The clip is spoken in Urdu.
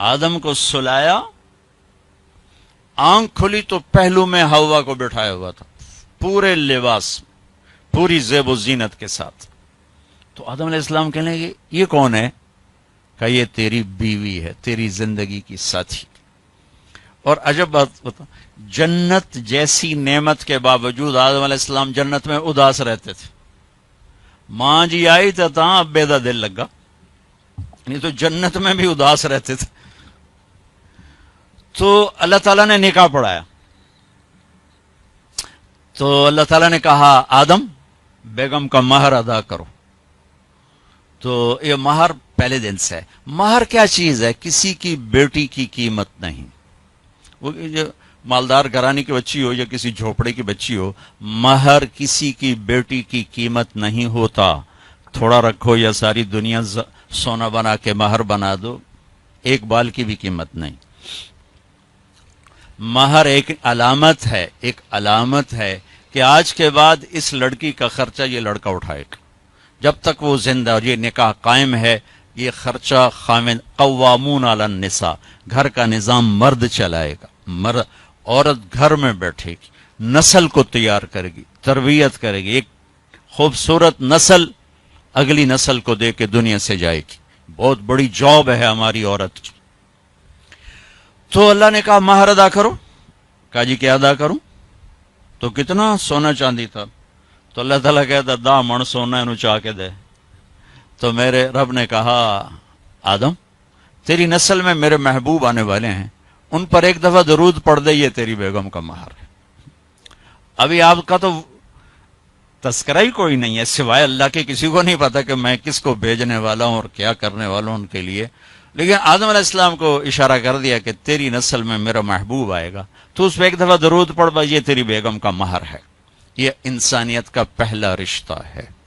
آدم کو سلایا، آنکھ کھلی تو پہلو میں ہوا کو بٹھایا ہوا تھا، پورے لباس، پوری زیب و زینت کے ساتھ۔ تو آدم علیہ السلام کہنے لگے یہ کون ہے؟ کہ یہ تیری بیوی ہے، تیری زندگی کی ساتھی۔ اور عجب بات بتا، جنت جیسی نعمت کے باوجود آدم علیہ السلام جنت میں اداس رہتے تھے۔ ماں جی آئی تو اب بیدا دل لگا، نہیں تو جنت میں بھی اداس رہتے تھے۔ تو اللہ تعالیٰ نے نکاح پڑھایا، تو اللہ تعالیٰ نے کہا آدم بیگم کا مہر ادا کرو۔ تو یہ مہر پہلے دن سے ہے۔ مہر کیا چیز ہے؟ کسی کی بیٹی کی قیمت نہیں۔ وہ جو مالدار گھرانے کی بچی ہو یا کسی جھوپڑے کی بچی ہو، مہر کسی کی بیٹی کی قیمت نہیں ہوتا۔ تھوڑا رکھو یا ساری دنیا سونا بنا کے مہر بنا دو، ایک بال کی بھی قیمت نہیں۔ مہر ایک علامت ہے، ایک علامت ہے کہ آج کے بعد اس لڑکی کا خرچہ یہ لڑکا اٹھائے گا۔ جب تک وہ زندہ اور یہ نکاح قائم ہے، یہ خرچہ خامن قوامون علی النساء، گھر کا نظام مرد چلائے گا۔ عورت گھر میں بیٹھے گی، نسل کو تیار کرے گی، تربیت کرے گی، ایک خوبصورت نسل اگلی نسل کو دے کے دنیا سے جائے گی۔ بہت بڑی جاب ہے ہماری عورت کی۔ تو اللہ نے کہا مہر ادا کرو۔ کہا جی کیا ادا کروں؟ تو کتنا سونا چاندی تھا؟ تو اللہ تعالیٰ کہتا 10 من سونا انہوں چاہ کے دے۔ تو میرے رب نے کہا آدم تیری نسل میں میرے محبوب آنے والے ہیں، ان پر ایک دفعہ درود پڑھ دے، یہ تیری بیگم کا مہر ہے۔ ابھی آپ کا تو تذکرہ ہی کوئی نہیں ہے، سوائے اللہ کے کسی کو نہیں پتا کہ میں کس کو بھیجنے والا ہوں اور کیا کرنے والا ہوں ان کے لیے۔ لیکن آدم علیہ السلام کو اشارہ کر دیا کہ تیری نسل میں میرا محبوب آئے گا، تو اس پہ ایک دفعہ درود پڑھ، یہ تیری بیگم کا مہر ہے۔ یہ انسانیت کا پہلا رشتہ ہے۔